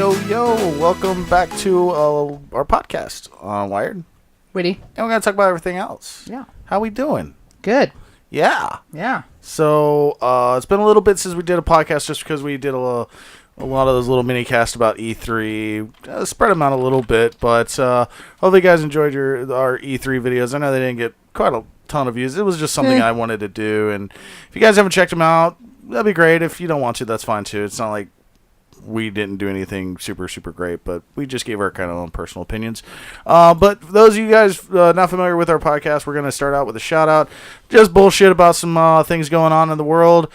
Yo, welcome back to our podcast on Wired. Witty. And we're going to talk about everything else. Yeah. How we doing? Good. Yeah. Yeah. So, it's been a little bit since we did a podcast just because we did a lot of those little mini casts about E3. Spread them out a little bit, but hopefully you guys enjoyed our E3 videos. I know they didn't get quite a ton of views. It was just something I wanted to do, and if you guys haven't checked them out, that'd be great. If you don't want to, that's fine too. It's not like we didn't do anything super great, but we just gave our kind of own personal opinions. But for those of you guys not familiar with our podcast, we're going to start out with a shout out, just bullshit about some things going on in the world,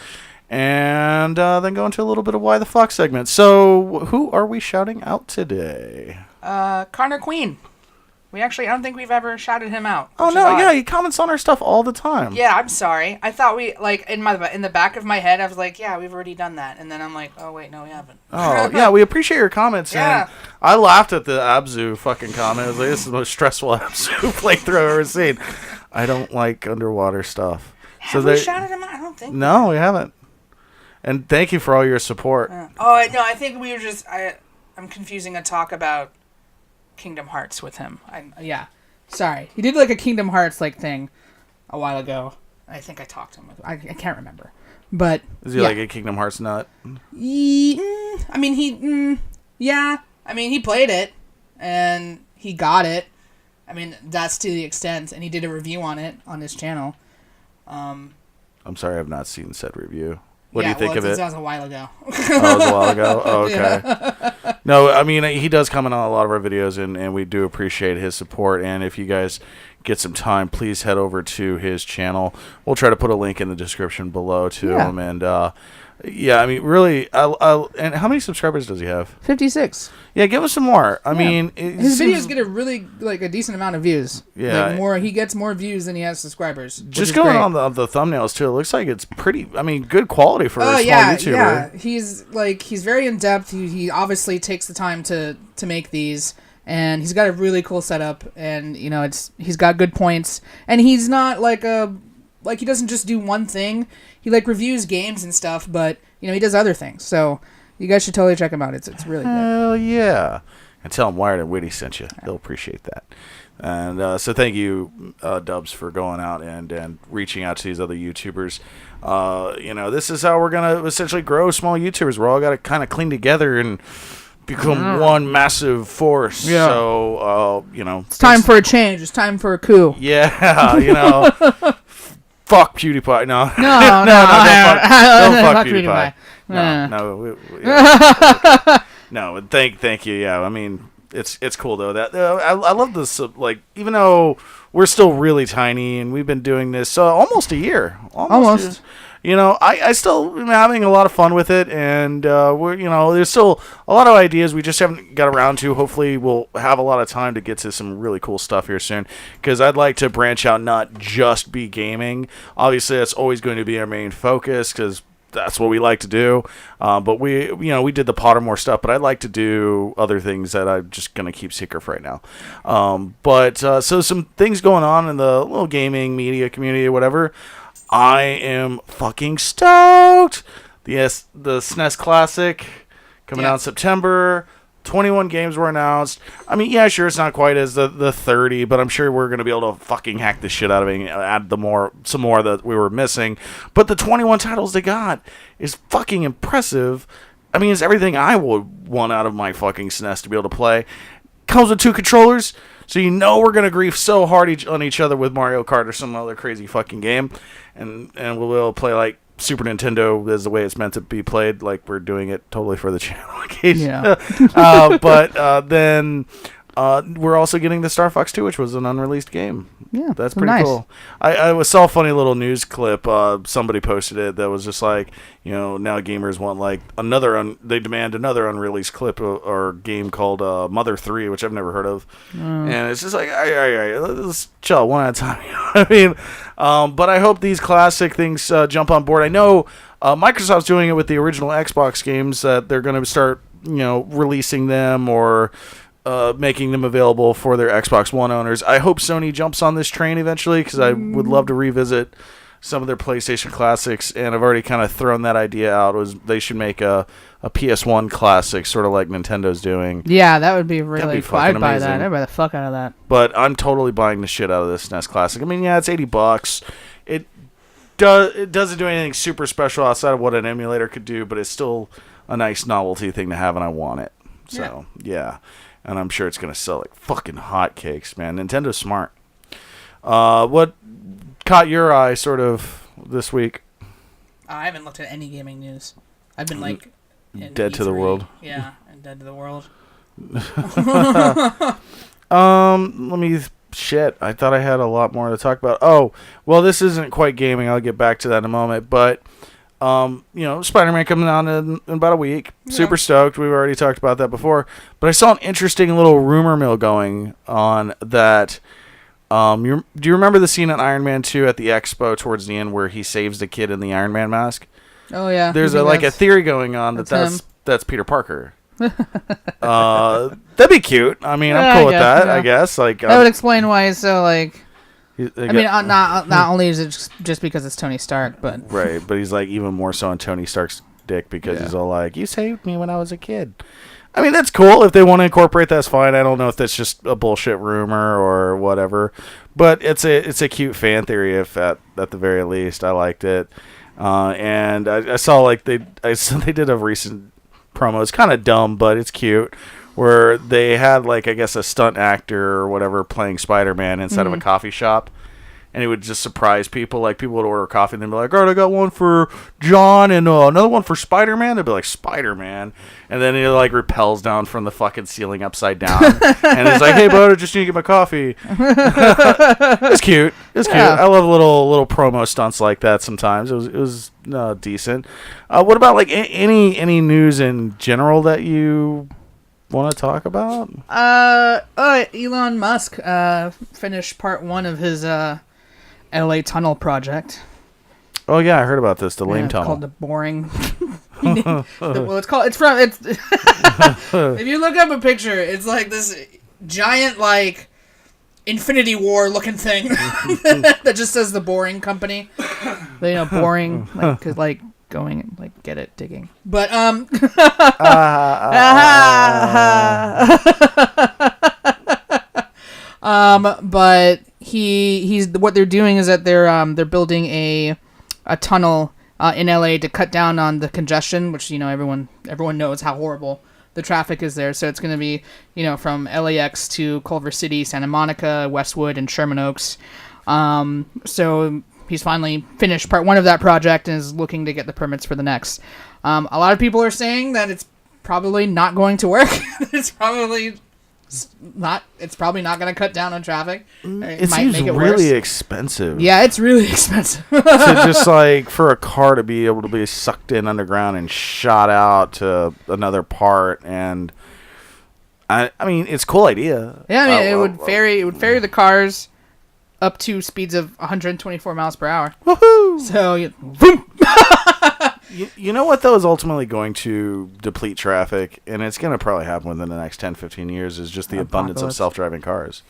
and then go into a little bit of why the fuck segment. So who are we shouting out today? Connor Queen. I don't think we've ever shouted him out. Oh no, yeah, he comments on our stuff all the time. Yeah, I'm sorry. I thought we, like, in the back of my head, I was like, yeah, we've already done that. And then I'm like, oh, wait, no, we haven't. Oh, yeah, we appreciate your comments. Yeah. And I laughed at the Abzu fucking comment. I was like, this is the most stressful Abzu playthrough I've ever seen. I don't like underwater stuff. Have we shouted him out? I don't think. No, we haven't. And thank you for all your support. No, I think we were just, I'm confusing a talk about Kingdom Hearts with him. Yeah. Sorry. He did like a Kingdom Hearts like thing a while ago. I think I talked to him. I can't remember. But is he like a Kingdom Hearts nut? He played it and he got it. I mean, that's to the extent, and he did a review on it on his channel. I'm sorry, I've not seen said review. What do you think of it? That was a while ago. Oh, it was a while ago? Oh, okay. Yeah. No, I mean, he does comment on a lot of our videos, and we do appreciate his support. And if you guys get some time, please head over to his channel. We'll try to put a link in the description below to him. And, yeah, I mean, really, and how many subscribers does he have? 56. Yeah, give us some more. I mean, his videos get a decent amount of views. Yeah, he gets more views than he has subscribers. Just going on the thumbnails too, it looks like it's pretty. I mean, good quality for a small YouTuber. Yeah, he's very in depth. He obviously takes the time to make these, and he's got a really cool setup, and he's got good points, and he's not he doesn't just do one thing. He reviews games and stuff, but he does other things. So you guys should totally check him out. It's really good. Hell yeah! And tell him Wired and Witty sent you. They'll appreciate that. And so thank you, Dubs, for going out and reaching out to these other YouTubers. This is how we're gonna essentially grow small YouTubers. We're all got to kind of cling together and become one massive force. Yeah. So it's time for a change. It's time for a coup. Yeah. Fuck PewDiePie. No. Don't fuck PewDiePie. No. Thank you. Yeah, I mean, it's cool though. That I love this. Even though we're still really tiny and we've been doing this almost a year. Almost. I still am having a lot of fun with it, and there's still a lot of ideas we just haven't got around to. Hopefully, we'll have a lot of time to get to some really cool stuff here soon, because I'd like to branch out, not just be gaming. Obviously, that's always going to be our main focus, because that's what we like to do. But we did the Pottermore stuff, but I'd like to do other things that I'm just going to keep secret for right now. So some things going on in the little gaming media community or whatever. I am fucking stoked. The SNES Classic coming out in September. 21 games were announced. I mean, yeah, sure, it's not quite as the 30, but I'm sure we're going to be able to fucking hack the shit out of it and add some more that we were missing. But the 21 titles they got is fucking impressive. I mean, it's everything I would want out of my fucking SNES to be able to play. Comes with 2 controllers, so we're going to grief so hard on each other with Mario Kart or some other crazy fucking game. And we'll be able to play Super Nintendo is the way it's meant to be played, like we're doing it totally for the channel occasion. Yeah. But then we're also getting the Star Fox 2, which was an unreleased game. Yeah, that's pretty cool. I saw a funny little news clip. Somebody posted it that was just now gamers want they demand another unreleased clip or game called Mother 3, which I've never heard of. And it's just all right, let's chill one at a time. You know what I mean? But I hope these classic things jump on board. I know Microsoft's doing it with the original Xbox games, that they're going to start releasing them or making them available for their Xbox One owners. I hope Sony jumps on this train eventually, because I would love to revisit some of their PlayStation classics, and I've already kind of thrown that idea out. Was they should make a PS1 classic, sort of like Nintendo's doing. Yeah, that would be really cool. I'd buy amazing. that. I'd buy the fuck out of that. But I'm totally buying the shit out of this SNES classic. I mean, yeah, it's $80. It doesn't do anything super special outside of what an emulator could do, but it's still a nice novelty thing to have, and I want it. So yeah. And I'm sure it's gonna sell like fucking hotcakes, man. Nintendo's smart. What caught your eye sort of this week? I haven't looked at any gaming news. I've been like dead E3. to the world. Yeah, and dead to the world. Let me shit. I thought I had a lot more to talk about. Oh, well, this isn't quite gaming. I'll get back to that in a moment. But Spider-Man coming out in about a week. Yeah. Super stoked. We've already talked about that before. But I saw an interesting little rumor mill going on that. Do you remember the scene in Iron Man 2 at the expo towards the end where he saves the kid in the Iron Man mask? Oh yeah. There's a theory going on that's Peter Parker. That'd be cute. I mean, I'm cool with that. Yeah. I guess that would explain why he's so like. Not only is it just because it's Tony Stark, but right, but he's like even more so on Tony Stark's dick because he's all like, "You saved me when I was a kid." I mean, that's cool. If they want to incorporate, that's fine. I don't know if that's just a bullshit rumor or whatever, but it's a cute fan theory. If at the very least, I liked it, and I saw like they did a recent promo. It's kind of dumb, but it's cute. Where they had, like, I guess a stunt actor or whatever playing Spider-Man inside of a coffee shop. And he would just surprise people. Like, people would order coffee and they'd be like, all right, I got one for John and another one for Spider-Man. They'd be like, Spider-Man. And then he, like, repels down from the fucking ceiling upside down. And he's like, hey, bud, I just need to get my coffee. It's cute. It's cute. I love little promo stunts like that sometimes. It was decent. What about, like, any news in general that you want to talk about? Elon Musk finished part 1 of his LA tunnel project. Oh yeah, I heard about this. The lame tunnel. It's called the boring. If you look up a picture, it's like this giant like Infinity War looking thing that just says the Boring Company. Boring like going and like get it digging. But but he's what they're doing is that they're building a tunnel in LA to cut down on the congestion, which everyone knows how horrible the traffic is there. So it's going to be from LAX to Culver City, Santa Monica, Westwood, and Sherman Oaks. So he's finally finished part 1 of that project and is looking to get the permits for the next. A lot of people are saying that it's probably not going to work. It's probably not going to cut down on traffic. It might seems make it really expensive. Yeah, it's really expensive. To just like for a car to be able to be sucked in underground and shot out to another part, and I mean it's a cool idea. Yeah, I mean it would ferry the cars up to speeds of 124 miles per hour. Woohoo! So, you know what, though, is ultimately going to deplete traffic, and it's going to probably happen within the next 10, 15 years, is just the abundance of self-driving cars.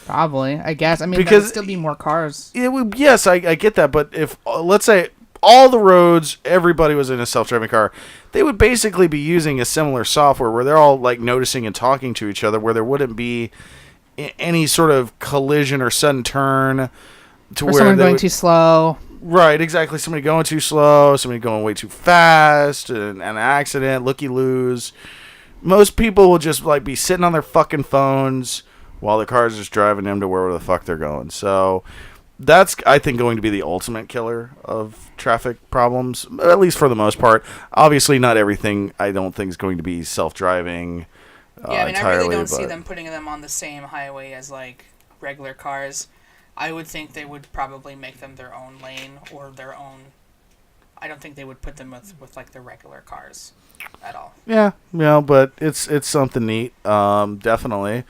Probably, I guess. I mean, there would still be more cars. Yes, I get that, but if, let's say, all the roads, everybody was in a self-driving car, they would basically be using a similar software where they're all, like, noticing and talking to each other, where there wouldn't be any sort of collision or sudden turn to or where someone going too slow. Right, exactly. Somebody going too slow, somebody going way too fast, an accident, looky-loos. Most people will just like be sitting on their fucking phones while the car's just driving them to wherever the fuck they're going. So that's, I think, going to be the ultimate killer of traffic problems, at least for the most part. Obviously, not everything, I don't think, is going to be self-driving. Yeah, I mean, I really don't see them putting them on the same highway as, like, regular cars. I would think they would probably make them their own lane or their own... I don't think they would put them with like, the regular cars at all. Yeah, but it's something neat, definitely.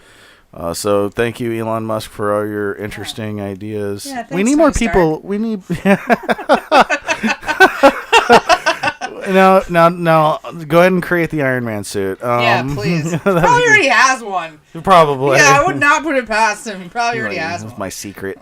So thank you, Elon Musk, for all your interesting ideas. Yeah, thanks, we need more people. We need... No. Go ahead and create the Iron Man suit. Yeah, please. He probably already has one. Probably. Yeah, I would not put it past him. He probably already has one. My secret.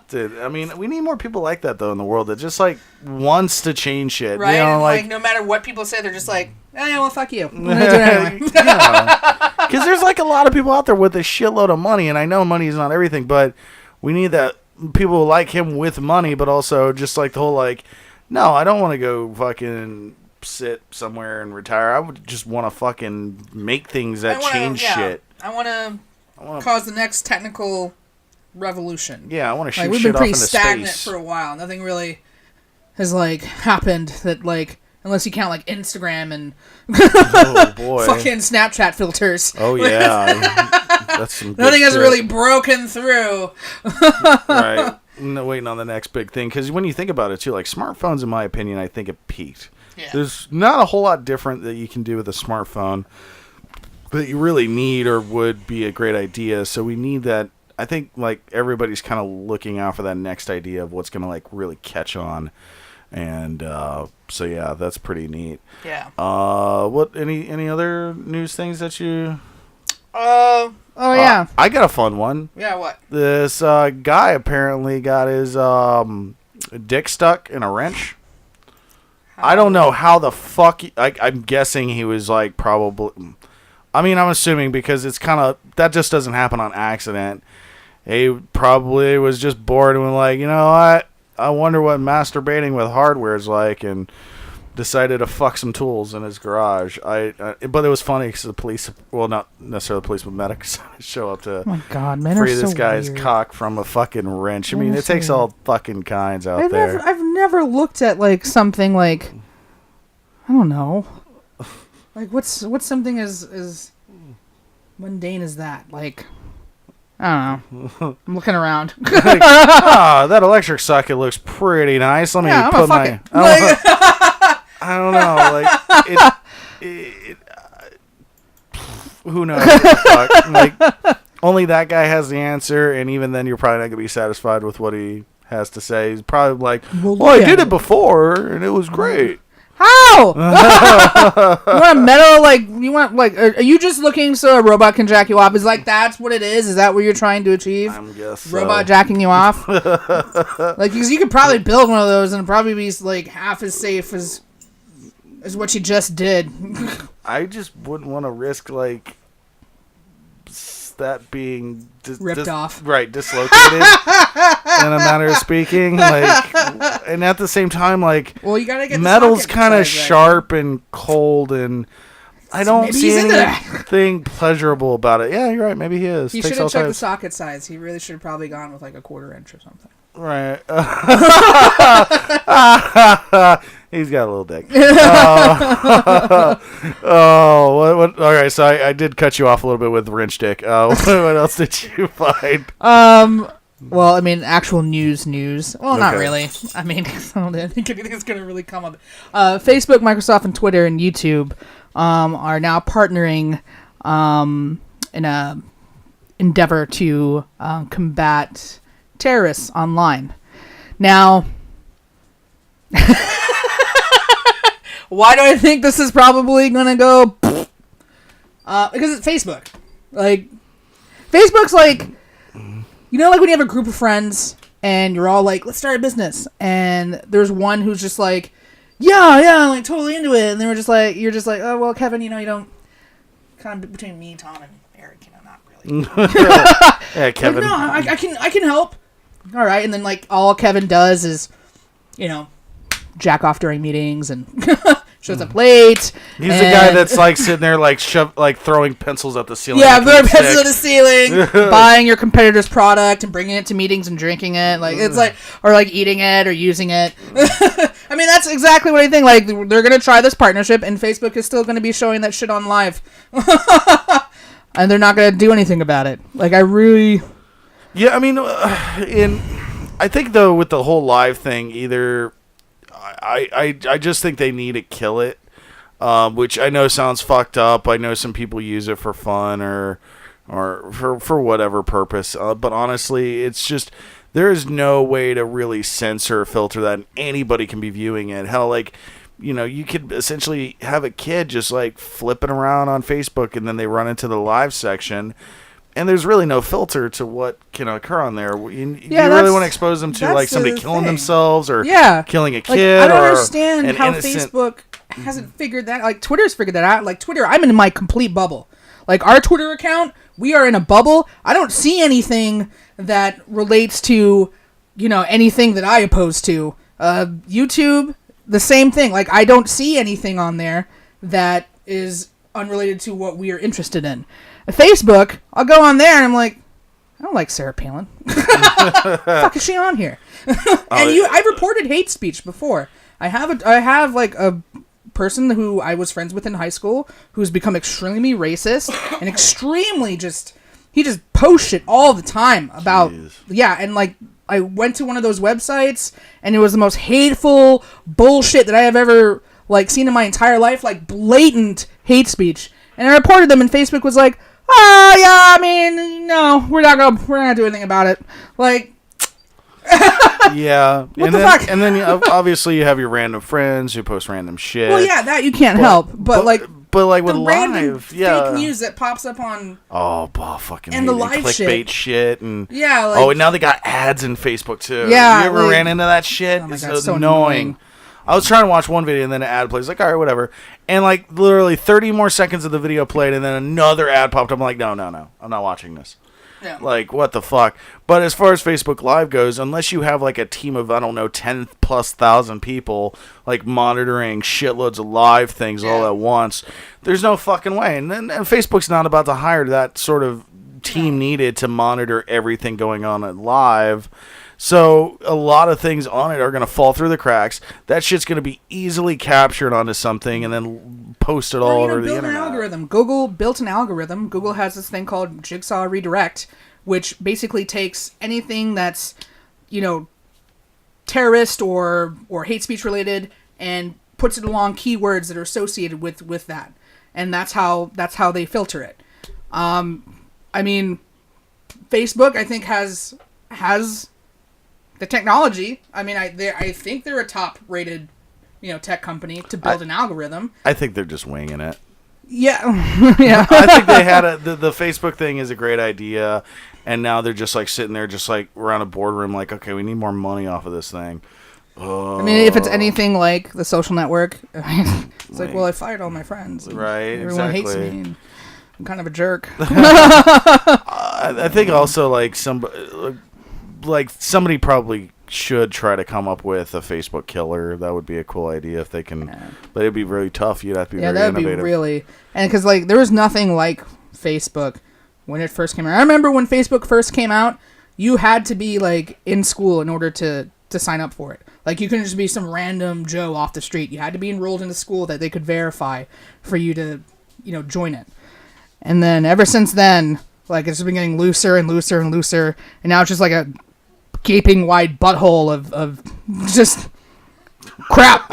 Dude, I mean, we need more people like that, though, in the world that just, like, wants to change shit. Right? You know, like, no matter what people say, they're just like, oh, yeah, well, fuck you. I'm going to do it anyway. Because there's, like, a lot of people out there with a shitload of money, and I know money is not everything, but we need that people like him with money, but also just, like, the whole, like, no, I don't want to go fucking sit somewhere and retire. I would just want to fucking make things that change shit. I want to cause the next technical revolution. Yeah, I want to shoot we've shit been off into pretty stagnant space. for a while. Nothing really has like happened that like unless you count like Instagram and oh boy, fucking Snapchat filters. Oh yeah, that's some good nothing has shit. really broken through. Right. No, waiting on the next big thing because when you think about it too, like smartphones, in my opinion, I think it peaked. Yeah. There's not a whole lot different that you can do with a smartphone that you really need or would be a great idea. So we need that. I think like everybody's kind of looking out for that next idea of what's going to like really catch on. And so yeah, that's pretty neat. Yeah. What any other news things that you? Oh yeah. I got a fun one. Yeah. What? This guy apparently got his dick stuck in a wrench. I don't know how the fuck. I'm guessing he was like probably. I mean, I'm assuming because it's kind of that just doesn't happen on accident. He probably was just bored and was like, you know what? I wonder what masturbating with hardware is like, and decided to fuck some tools in his garage. But it was funny because the police, well, not necessarily the police, but medics show up to free this guy's cock from a fucking wrench. I mean, it takes all fucking kinds out there. I've never looked at like something like I don't know, like what's something as mundane as that? Like I don't know. I'm looking around. Like, that electric socket looks pretty nice. Let me put my. I don't know. Like who knows? What the fuck? Like only that guy has the answer, and even then, you're probably not gonna be satisfied with what he has to say. He's probably like, "Well, I did it before, and it was great." How? You want a metal, like, you want, like, are you just looking so a robot can jack you off? Is like, that's what it is? Is that what you're trying to achieve? I guess robot jacking you off? Like, because you could probably build one of those and it'd probably be, like, half as safe as what you just did. I just wouldn't want to risk, like, that being ripped off, right? Dislocated in a manner of speaking, like, and at the same time, like, well, you gotta get metal's kind of sharp and cold, and I don't see anything pleasurable about it. Yeah, you're right. Maybe he is. He should have checked the socket size. He really should have probably gone with like a 1/4 inch or something. Right. He's got a little dick. What? All right, so I did cut you off a little bit with wrench dick. What else did you find? Well, I mean, actual news. Well, not really. I mean, I don't think anything's going to really come up. Facebook, Microsoft, and Twitter and YouTube are now partnering in a endeavor to combat terrorists online. Now, why do I think this is probably going to go? Because it's Facebook. Like, Facebook's like, you know, like when you have a group of friends and you're all like, let's start a business. And there's one who's just like, yeah, I'm like totally into it. And then you're just like, oh, well, Kevin, you know, you don't, kind of between me, Tom, and Eric, you know, not really. Yeah, Kevin. Like, no, I can help. All right. And then like all Kevin does is, you know, jack off during meetings and shows up late. He's the guy that's like sitting there like throwing pencils at the ceiling. Yeah, throwing pencils at the ceiling, buying your competitor's product and bringing it to meetings and drinking it. Like it's like, or like eating it or using it. I mean, that's exactly what I think. Like they're gonna try this partnership, and Facebook is still gonna be showing that shit on live, and they're not gonna do anything about it. Like I really. Yeah, I mean, I think though with the whole live thing, either. I just think they need to kill it, which I know sounds fucked up. I know some people use it for fun or for whatever purpose. But honestly, it's just there is no way to really censor or filter that. And anybody can be viewing it. Hell, like you could essentially have a kid just like flipping around on Facebook, and then they run into the live section. And there's really no filter to what can occur on there. You really want to expose them to like somebody killing themselves or killing a kid. I don't understand how Facebook hasn't figured that. Like Twitter's figured that out. Like Twitter, I'm in my complete bubble. Like our Twitter account, we are in a bubble. I don't see anything that relates to, anything that I oppose to. YouTube, the same thing. Like I don't see anything on there that is unrelated to what we are interested in. Facebook, I'll go on there and I'm like, I don't like Sarah Palin. Fuck is she on here? I've reported hate speech before. I have like a person who I was friends with in high school who's become extremely racist and extremely he just posts shit all the time about and like I went to one of those websites and it was the most hateful bullshit that I have ever like seen in my entire life, like blatant hate speech. And I reported them and Facebook was like, oh yeah, I mean, no, we're not gonna do anything about it. Like, yeah, what the fuck? And then obviously you have your random friends who post random shit. Well, yeah, that you can't help, but like with random live, fake news that pops up on fucking and the live clickbait shit and like, and now they got ads in Facebook too. Yeah, you ever ran into that shit? Oh my God, it's so annoying. I was trying to watch one video and then an ad plays. Like, all right, whatever. And like literally 30 more seconds of the video played and then another ad popped up. I'm like, no. I'm not watching this. Yeah. Like, what the fuck? But as far as Facebook Live goes, unless you have like a team of, 10,000+ people like monitoring shitloads of live things all at once, there's no fucking way. And Facebook's not about to hire that sort of team needed to monitor everything going on at live. So a lot of things on it are going to fall through the cracks. That shit's going to be easily captured onto something and then posted all over the internet. Algorithm. Google built an algorithm. Google has this thing called Jigsaw Redirect, which basically takes anything that's, terrorist or hate speech related and puts it along keywords that are associated with that. And that's how they filter it. I mean, Facebook, I think, has the technology. I mean, I think they're a top-rated, tech company to build an algorithm. I think they're just winging it. Yeah, yeah. I think they had the Facebook thing is a great idea, and now they're just like sitting there, just like around a boardroom, like, okay, we need more money off of this thing. I mean, if it's anything like the Social Network, it's like, well, I fired all my friends. Right, everyone hates me. And I'm kind of a jerk. I think also like somebody probably should try to come up with a Facebook killer. That would be a cool idea if they can, but it'd be really tough. You'd have to be very innovative. Yeah, that'd be really, and because like there was nothing like Facebook when it first came out. I remember when Facebook first came out, you had to be like in school in order to sign up for it. Like you couldn't just be some random Joe off the street. You had to be enrolled in a school that they could verify for you to, join it. And then ever since then, like it's been getting looser and looser and looser, and now it's just like a gaping wide butthole of just crap.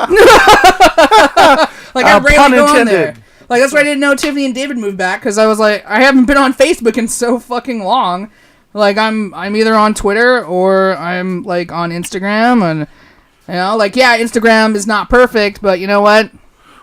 Like I'm ready to go on there. Like that's why I didn't know Tiffany and David moved back, because I was like, I haven't been on Facebook in so fucking long. Like I'm either on Twitter or I'm like on Instagram, and Instagram is not perfect, but you know what?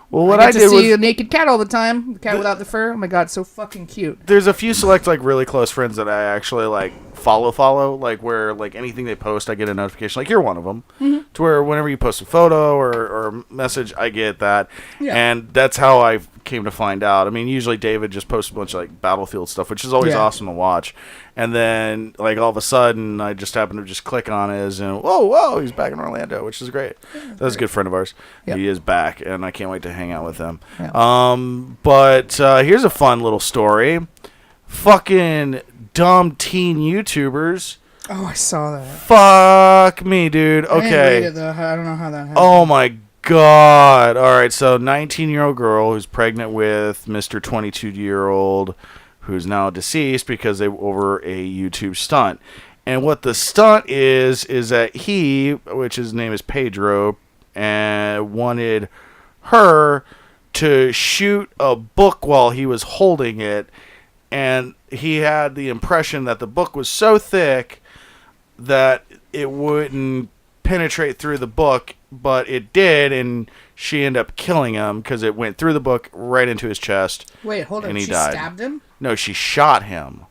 Well, what I get to see a naked cat all the time. The cat without the fur. Oh my god, so fucking cute. There's a few select like really close friends that I actually like follow, like where like anything they post, I get a notification. Like you're one of them. Mm-hmm. To where whenever you post a photo or a message, I get that. Yeah. And that's how I came to find out. I mean, usually David just posts a bunch of like Battlefield stuff, which is always awesome to watch. And then like all of a sudden, I just happen to just click on his and whoa, he's back in Orlando, which is great. Yeah, that's a good friend of ours. Yep. He is back, and I can't wait to hang out with him. Yep. But here's a fun little story. Fucking dumb teen YouTubers. Oh, I saw that. Fuck me, dude. Okay. I didn't read it, though. I don't know how that happened. Oh my god. All right, so 19-year-old girl who's pregnant with Mr. 22-year-old who's now deceased because they were over a YouTube stunt. And what the stunt is that he, which his name is Pedro, and wanted her to shoot a book while he was holding it, and he had the impression that the book was so thick that it wouldn't penetrate through the book, but it did, and she ended up killing him because it went through the book right into his chest. Wait, hold on. And he She died. stabbed him? No, she shot him.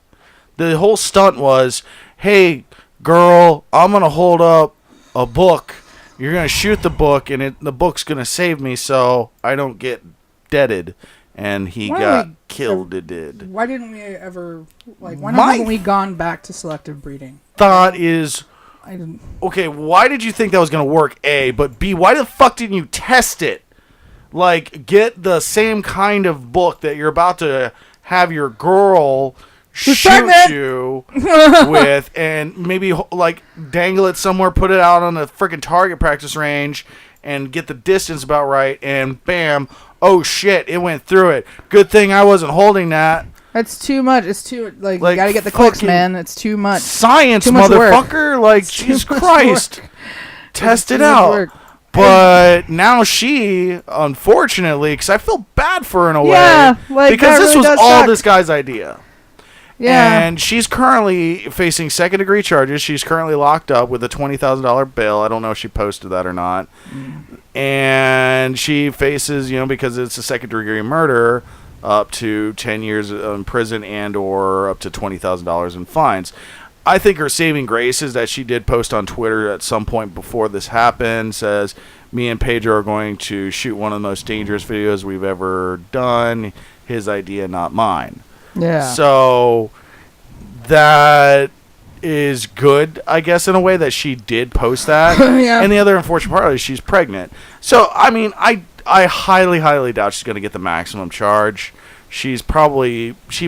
The whole stunt was, hey, girl, I'm going to hold up a book. You're going to shoot the book, and the book's going to save me so I don't get deaded. And he got killed. It did. Why didn't we ever... why haven't we gone back to selective breeding? Thought is... Okay, why did you think that was going to work, A? But B, why the fuck didn't you test it? Like, get the same kind of book that you're about to have your girl shoot you with, and maybe, like, dangle it somewhere, put it out on a freaking target practice range, and get the distance about right, and bam, oh shit, it went through it. Good thing I wasn't holding that. That's too much. It's too, like you gotta get the clicks, man. It's too much. Science, too much motherfucker. Work. Like, Jesus Christ. Test it out. Work. But now she, unfortunately, because I feel bad for her in a yeah, way, like, because this really was all suck. this guy's idea. Yeah. And she's currently facing second-degree charges. She's currently locked up with a $20,000 bail. I don't know if she posted that or not. And she faces, because it's a second-degree murder, up to 10 years in prison and or up to $20,000 in fines. I think her saving grace is that she did post on Twitter at some point before this happened, says, me and Pedro are going to shoot one of the most dangerous videos we've ever done. His idea, not mine. Yeah. So that is good, I guess, in a way that she did post that. Yeah. And the other unfortunate part is she's pregnant. So, I mean, I highly, highly doubt she's going to get the maximum charge. She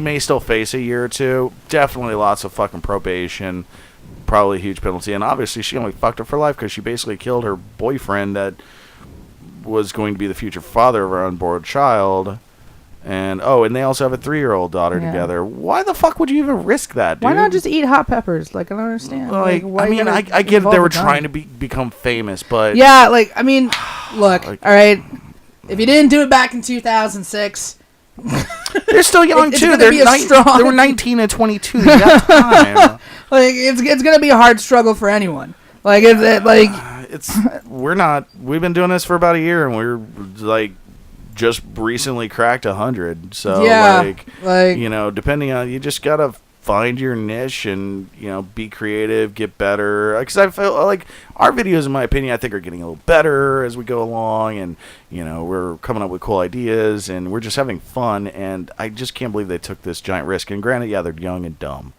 may still face a year or two. Definitely lots of fucking probation. Probably a huge penalty. And obviously she only fucked her for life because she basically killed her boyfriend that was going to be the future father of her unborn child. And they also have a 3-year-old daughter together. Why the fuck would you even risk that, dude? Why not just eat hot peppers? Like, I don't understand. I get they were trying to become famous, but... Yeah, like, I mean, look, all right, if you didn't do it back in 2006... They're still young, too. They were 19 and 22. They got time. Like, it's going to be a hard struggle for anyone. Like, we've been doing this for about a year, and we're, like... just recently cracked 100, so depending on, you just gotta find your niche and be creative, get better. Because I feel like our videos, in my opinion, I think are getting a little better as we go along, and we're coming up with cool ideas, and we're just having fun. And I just can't believe they took this giant risk. And granted, they're young and dumb,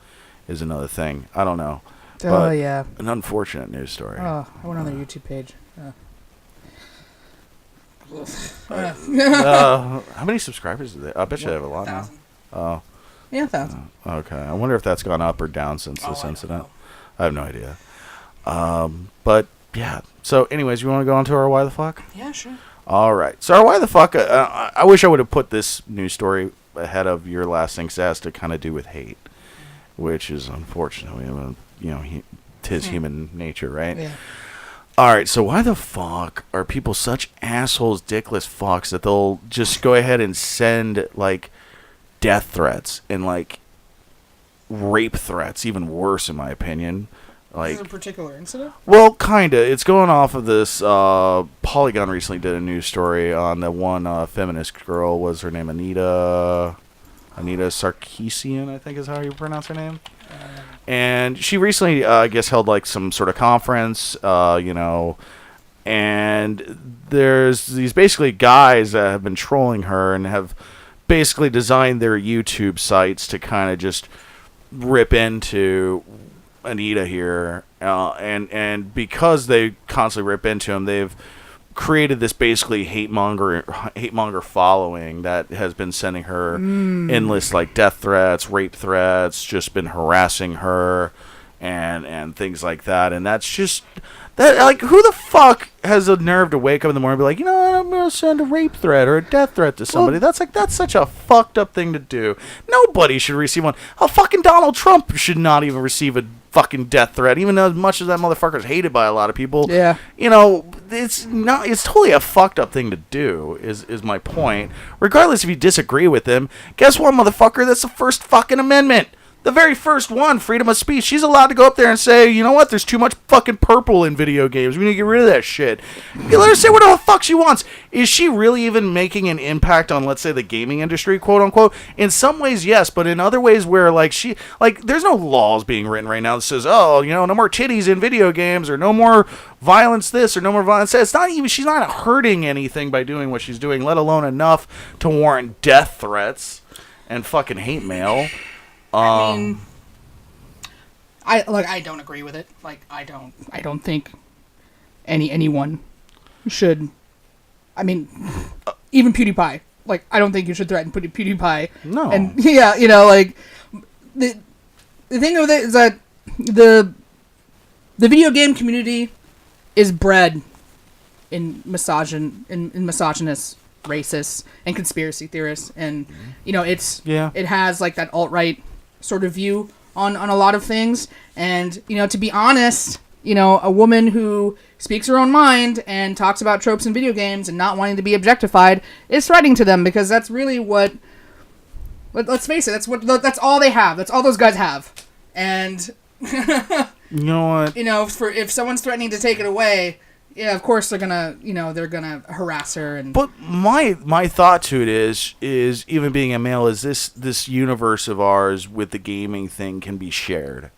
is another thing. I don't know. Oh yeah, an unfortunate news story. Oh, I went on their YouTube page. How many subscribers do they? I bet you they have a lot 1,000. now. Oh. Yeah, 1,000. Okay. I wonder if that's gone up or down since this incident. I have no idea. But, yeah. So, anyways, you want to go on to our Why the Fuck? Yeah, sure. All right. So, our Why the Fuck, I wish I would have put this news story ahead of your last thing, because it has to kind of do with hate, which is unfortunately, tis human nature, right? Yeah. All right, so why the fuck are people such assholes, dickless fucks that they'll just go ahead and send, like, death threats and, like, rape threats, even worse, in my opinion. Like, is this a particular incident? Well, kind of. It's going off of this, Polygon recently did a news story on the one feminist girl. Was her name Anita Sarkeesian, I think is how you pronounce her name. And she recently, I guess, held like some sort of conference, and there's these basically guys that have been trolling her and have basically designed their YouTube sites to kind of just rip into Anita here, and because they constantly rip into him, they've created this basically hate monger following that has been sending her endless like death threats, rape threats, just been harassing her and things like that. And that's just that, like, who the fuck has the nerve to wake up in the morning and be like, you know what, I'm gonna send a rape threat or a death threat to somebody? That's such a fucked up thing to do. Nobody should receive one. Fucking Donald Trump should not even receive a fucking death threat, even though as much as that motherfucker is hated by a lot of people. Yeah. It's totally a fucked up thing to do, is my point. Regardless if you disagree with him, guess what, motherfucker? That's the First fucking Amendment. The very first one, freedom of speech, she's allowed to go up there and say, you know what, there's too much fucking purple in video games. We need to get rid of that shit. You let her say whatever the fuck she wants. Is she really even making an impact on, let's say, the gaming industry, quote unquote? In some ways, yes, but in other ways where, there's no laws being written right now that says, oh, no more titties in video games, or no more violence this, or no more violence that. It's not even, she's not hurting anything by doing what she's doing, let alone enough to warrant death threats and fucking hate mail. I mean, I don't agree with it. I don't think anyone should. I mean, even PewDiePie. I don't think you should threaten PewDiePie. No. And yeah, the thing with it is that the video game community is bred in misogynist, racist, and conspiracy theorists, and it has that alt-right sort of view on a lot of things, and to be honest, a woman who speaks her own mind and talks about tropes in video games and not wanting to be objectified is threatening to them, because that's really what, let's face it, that's all they have, that's all those guys have. And you know what, if someone's threatening to take it away, yeah, of course they're gonna harass her. But my thought to it is even being a male, is this universe of ours with the gaming thing can be shared.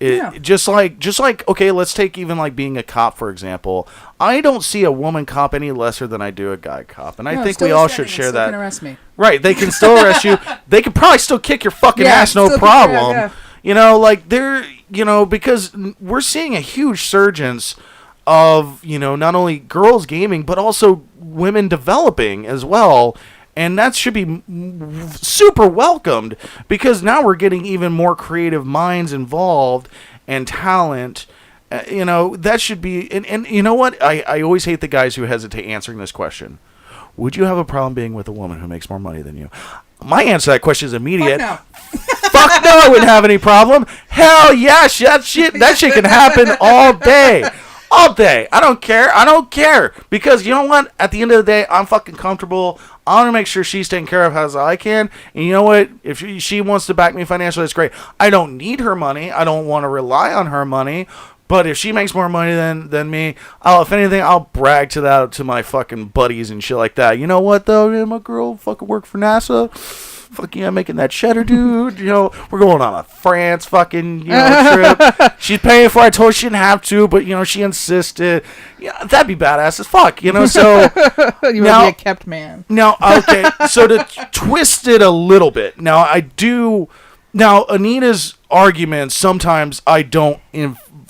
Just like okay, let's take even being a cop, for example. I don't see a woman cop any lesser than I do a guy cop, and I think we all should share that. Can arrest me. Right? They can still arrest you. They can probably still kick your fucking ass, no problem. Because we're seeing a huge surgence of not only girls gaming but also women developing as well, and that should be super welcomed, because now we're getting even more creative minds involved and talent. That should be, and you know what, I always hate the guys who hesitate answering this question. Would you have a problem being with a woman who makes more money than you? My answer to that question is immediate. Fuck no, I wouldn't have any problem. Hell yeah, that shit can happen all day. All day. I don't care. Because you know what? At the end of the day, I'm fucking comfortable. I want to make sure she's taken care of as I can. And you know what? If she wants to back me financially, that's great. I don't need her money. I don't want to rely on her money. But if she makes more money than me, if anything, I'll brag to my fucking buddies and shit like that. You know what, though? Yeah, my girl fucking work for NASA. Fuck yeah, making that cheddar, dude. We're going on a France fucking trip. She's paying for it. I told her she didn't have to, but she insisted. Yeah, that'd be badass as fuck. So you would be a kept man. Now, okay, so to twist it a little bit. Now, Anita's arguments sometimes I don't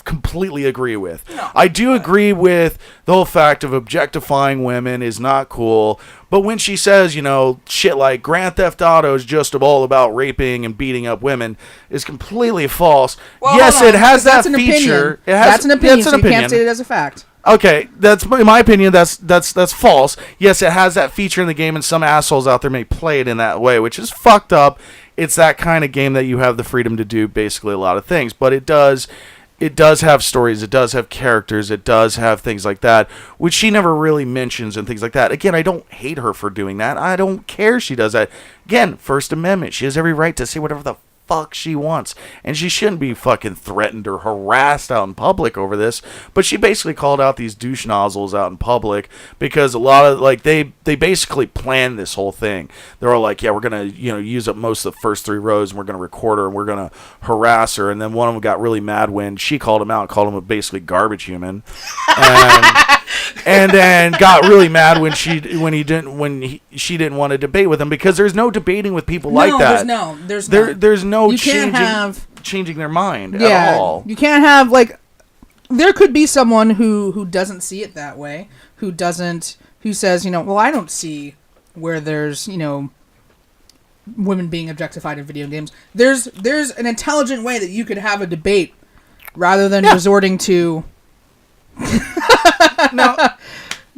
completely agree with. No, I do agree with the whole fact of objectifying women is not cool, but when she says, shit like Grand Theft Auto is just all about raping and beating up women is completely false. Well, yes, it has that feature. That's an opinion, so you can't state it as a fact. Okay, that's in my opinion. That's false. Yes, it has that feature in the game, and some assholes out there may play it in that way, which is fucked up. It's that kind of game that you have the freedom to do basically a lot of things, but it does have stories, it does have characters, it does have things like that, which she never really mentions and things like that. Again, I don't hate her for doing that. I don't care she does that. Again, First Amendment. She has every right to say whatever the fuck she wants, and she shouldn't be fucking threatened or harassed out in public over this. But she basically called out these douche nozzles out in public because a lot of they basically planned this whole thing. They're all like, yeah, we're gonna use up most of the first 3 rows, and we're gonna record her, and we're gonna harass her. And then one of them got really mad when she called him out, called him a basically garbage human, and then got really mad when she didn't want to debate with him, because there's no debating with people like that. There's no changing their mind at all. You can't have there could be someone who doesn't see it that way, who says, well, I don't see where there's, women being objectified in video games. There's an intelligent way that you could have a debate rather than resorting to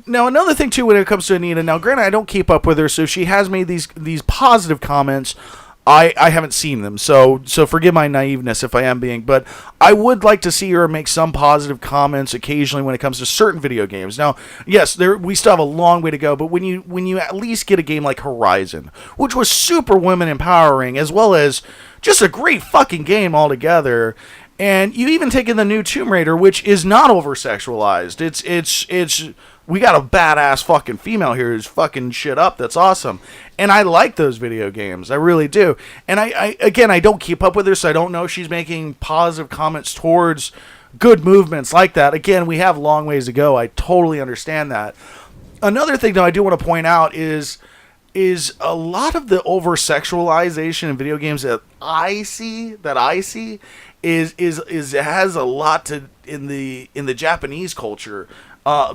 Now, another thing too when it comes to Anita. Now, granted, I don't keep up with her, so she has made these positive comments I haven't seen them, so forgive my naiveness if I am being, but I would like to see her make some positive comments occasionally when it comes to certain video games. Now, yes, we still have a long way to go, but when you at least get a game like Horizon, which was super women empowering, as well as just a great fucking game altogether, and you even take in the new Tomb Raider, which is not over sexualized. It's we got a badass fucking female here who's fucking shit up. That's awesome. And I like those video games. I really do. And I don't keep up with her, so I don't know if she's making positive comments towards good movements like that. Again, we have long ways to go. I totally understand that. Another thing, though, I do want to point out is a lot of the over-sexualization in video games that I see is it has a lot to in the Japanese culture.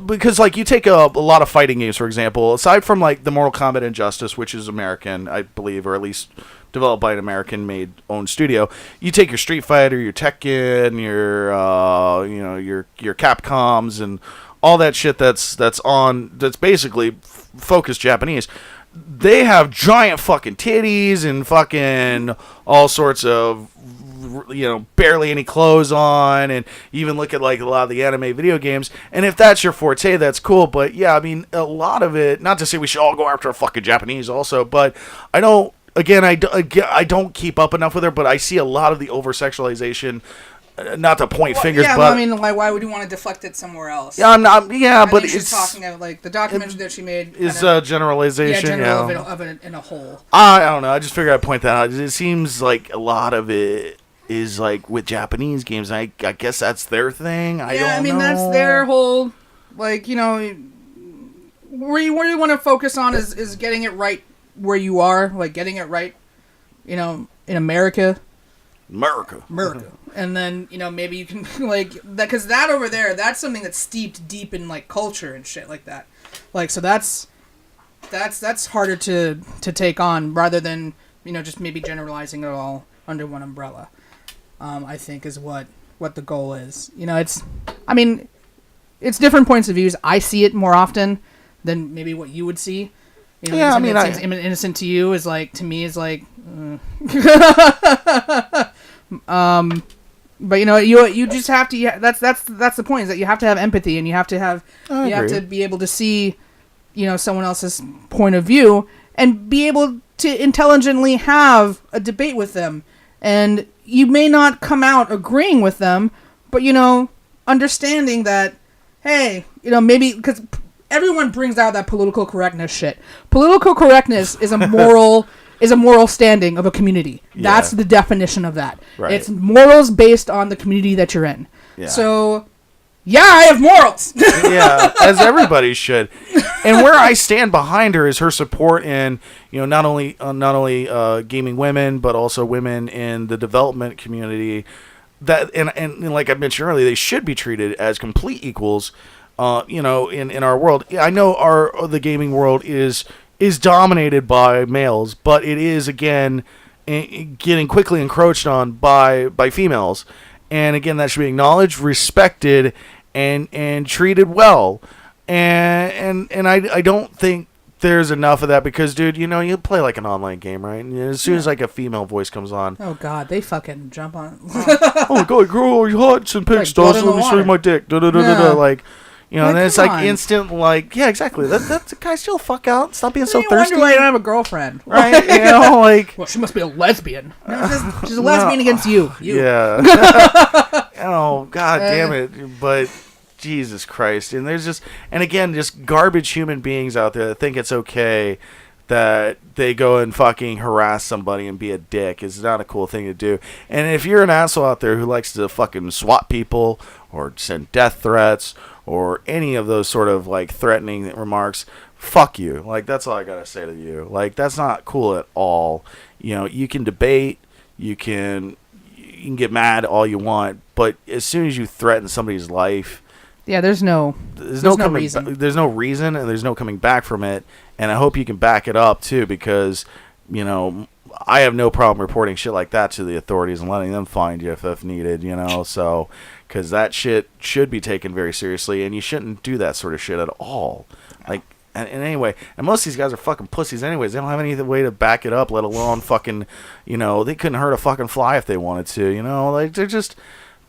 Because, like, you take a lot of fighting games, for example, aside from, like, the Mortal Kombat Injustice, which is American, I believe, or at least developed by an American-made owned studio, you take your Street Fighter, your Tekken, your Capcoms, and all that shit that's basically focused Japanese. They have giant fucking titties and fucking all sorts of, barely any clothes on, and even look at like a lot of the anime video games, and if that's your forte, that's cool. But yeah, I mean, a lot of it, not to say we should all go after a fucking Japanese also, but I don't keep up enough with her, but I see a lot of the over-sexualization, not to point fingers, yeah, but I mean, why would you want to deflect it somewhere else? Yeah, I'm not. Yeah, I but think she's talking about like the documentary that she made is a generalization. Of it in a whole. I don't know. I just figured I'd point that out. It seems like a lot of it is like with Japanese games. I guess that's their thing. I mean, that's their whole, like, where you want to focus on is getting it right where you are, like getting it right, in America. And then, maybe you can, like, that, because that over there, that's something that's steeped deep in, like, culture and shit like that. Like, so that's harder to take on rather than, just maybe generalizing it all under one umbrella, I think is what the goal is. It's different points of views. I see it more often than maybe what you would see. Yeah, I mean, seems innocent to you is like, to me, is like, but you just have to. Yeah, that's the point, is that you have to have empathy, and you have to have to be able to see, someone else's point of view, and be able to intelligently have a debate with them. And you may not come out agreeing with them, but understanding that, hey, maybe because everyone brings out that political correctness shit. Political correctness is a moral. Is a moral standing of a community. Yeah. That's the definition of that. Right. It's morals based on the community that you're in. Yeah. So, yeah, I have morals. Yeah, as everybody should. And where I stand behind her is her support in, not only gaming women, but also women in the development community. That and like I mentioned earlier, they should be treated as complete equals. In our world. I know the gaming world is dominated by males, but it is, again, getting quickly encroached on by females. And again, that should be acknowledged, respected, and treated well. And I don't think there's enough of that because, dude, you play like an online game, right? And as soon as like a female voice comes on, oh god, they fucking jump on. Oh god, girl, you hot and pigs, like, let me show you my dick. Like. And then it's like instant, like, yeah, exactly. That guy still fuck out. Stop being so thirsty. Wonder why I don't have a girlfriend, right? Like, well, she must be a lesbian. No, she's a lesbian against you. Yeah. Oh god damn it! But Jesus Christ, and there's just garbage human beings out there that think it's okay that they go and fucking harass somebody and be a dick. Is not a cool thing to do. And if you're an asshole out there who likes to fucking swat people or send death threats or any of those sort of like threatening remarks, fuck you. Like, that's all I gotta say to you. Like, that's not cool at all. You can debate, you can get mad all you want, but as soon as you threaten somebody's life, yeah, there's no reason. There's no reason, and there's no coming back from it. And I hope you can back it up too, because I have no problem reporting shit like that to the authorities and letting them find you if needed. So. Because that shit should be taken very seriously, and you shouldn't do that sort of shit at all. Like, And anyway, and most of these guys are fucking pussies anyways. They don't have any way to back it up, let alone fucking, they couldn't hurt a fucking fly if they wanted to, like they're just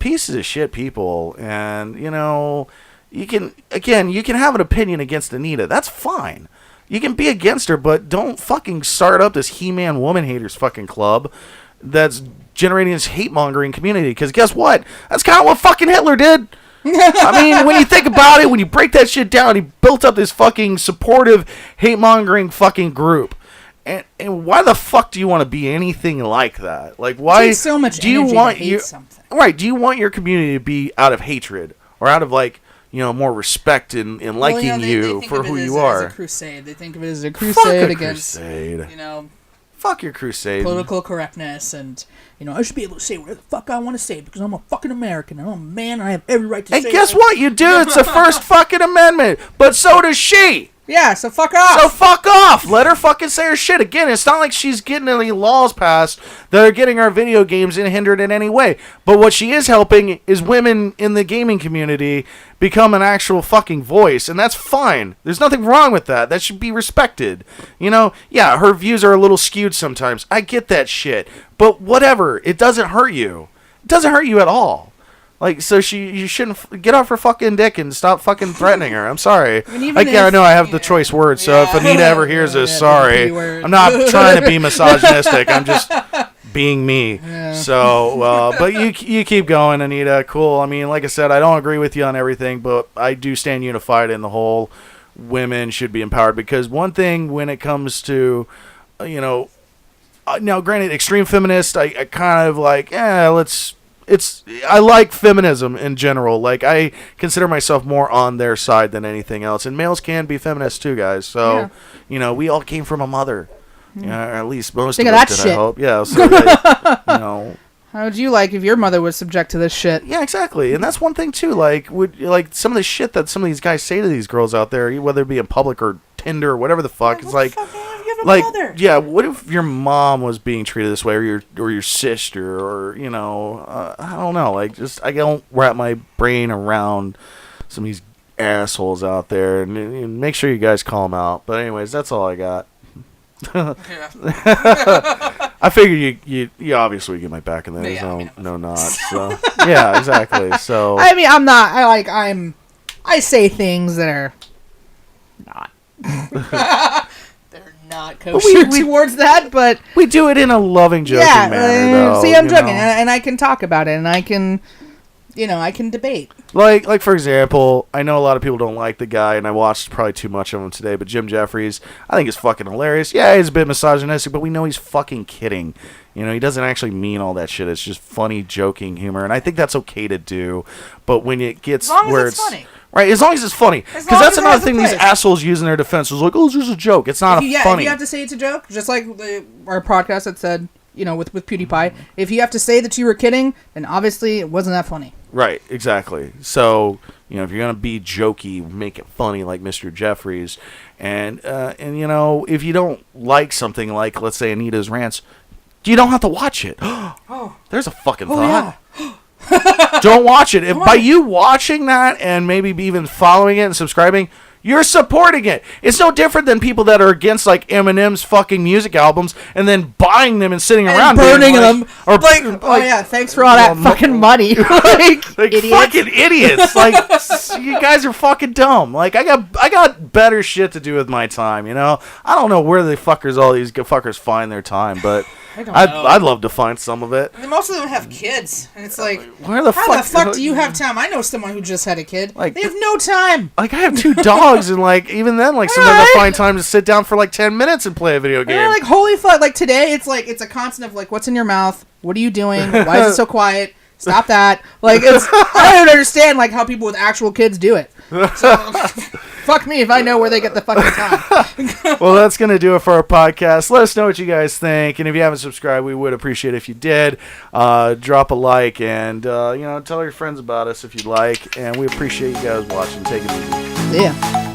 pieces of shit people. And, you can have an opinion against Anita. That's fine. You can be against her, but don't fucking start up this He-Man woman haters fucking club that's generating this hate-mongering community. Because guess what? That's kind of what fucking Hitler did. I mean, when you think about it, when you break that shit down, he built up this fucking supportive, hate-mongering fucking group. And why the fuck do you want to be anything like that? Like, why so much do you energy want to hate something? Right, do you want your community to be out of hatred or out of, like, more respect and liking you for who you are? As a crusade. They think of it as a crusade against, fuck your crusade. Political correctness, and I should be able to say whatever the fuck I want to say because I'm a fucking American. I'm a man. And I have every right to say. And guess what? You do. It's the First fucking Amendment, but so does she. Yeah, so fuck off. So fuck off. Let her fucking say her shit. Again, it's not like she's getting any laws passed that are getting our video games hindered in any way. But what she is helping is women in the gaming community become an actual fucking voice. And that's fine. There's nothing wrong with that. That should be respected. Yeah, her views are a little skewed sometimes. I get that shit. But whatever. It doesn't hurt you. It doesn't hurt you at all. Like, so you shouldn't get off her fucking dick and stop fucking threatening her. I'm sorry. I know I have the choice words, so if Anita ever hears this, sorry. I'm not trying to be misogynistic. I'm just being me. Yeah. So, but you keep going, Anita. Cool. I mean, like I said, I don't agree with you on everything, but I do stand unified in the whole women should be empowered. Because one thing when it comes to, now granted, extreme feminist, I kind of like, I like feminism in general. Like, I consider myself more on their side than anything else. And males can be feminists too, guys. So, we all came from a mother. Or at least most of us did, I hope. Yeah, so, How would you like if your mother was subject to this shit? Yeah, exactly. And that's one thing too. Like, some of the shit that some of these guys say to these girls out there, whether it be in public or Tinder or whatever the fuck, it's like, yeah, what if your mom was being treated this way, or your sister, or I don't know. Like, just I don't wrap my brain around some of these assholes out there, and make sure you guys call them out. But anyways, that's all I got. I figured you obviously get my back in there. Yeah, no not. So yeah, exactly. So I mean, I'm not. I say things that are not. They're not kosher towards that, but we do it in a loving, joking manner. Though, see, I'm joking, and I can talk about it, and I can. I can debate. Like for example, I know a lot of people don't like the guy, and I watched probably too much of him today, but Jim Jeffries, I think is fucking hilarious. Yeah, he's a bit misogynistic, but we know he's fucking kidding. He doesn't actually mean all that shit. It's just funny, joking humor, and I think that's okay to do. But when it gets where it's funny. Right, as long as it's funny. Because that's another thing these assholes use in their defense. Is like, oh, it's just a joke. It's not funny. If you have to say it's a joke, just like our podcast that said, with PewDiePie, if you have to say that you were kidding, then obviously it wasn't that funny. Right, exactly. So, if you're going to be jokey, make it funny like Mr. Jeffries. And if you don't like something like, let's say, Anita's rants, you don't have to watch it. Oh, there's a fucking thought. Yeah. Don't watch it. By you watching that and maybe even following it and subscribing, you're supporting it. It's no different than people that are against like Eminem's fucking music albums and then buying them and sitting around burning them. Or thanks for all that fucking money. like idiots. Fucking idiots. Like, you guys are fucking dumb. Like, I got better shit to do with my time. I don't know where the fuckers all these fuckers find their time, but I'd love to find some of it. And most of them have kids, and it's like, how the fuck do you have time? I know someone who just had a kid. Like, they have no time. Like, I have 2 dogs, and like even then, like sometimes I find time to sit down for like 10 minutes and play a video game. Like, holy fuck! Like today, it's a constant of like, what's in your mouth? What are you doing? Why is it so quiet? Stop that! Like, I don't understand like how people with actual kids do it. So, fuck me if I know where they get the fucking time. Well, that's going to do it for our podcast. Let us know what you guys think. And if you haven't subscribed, we would appreciate it if you did. Drop a like and, tell your friends about us if you'd like. And we appreciate you guys watching. Take it easy. Yeah.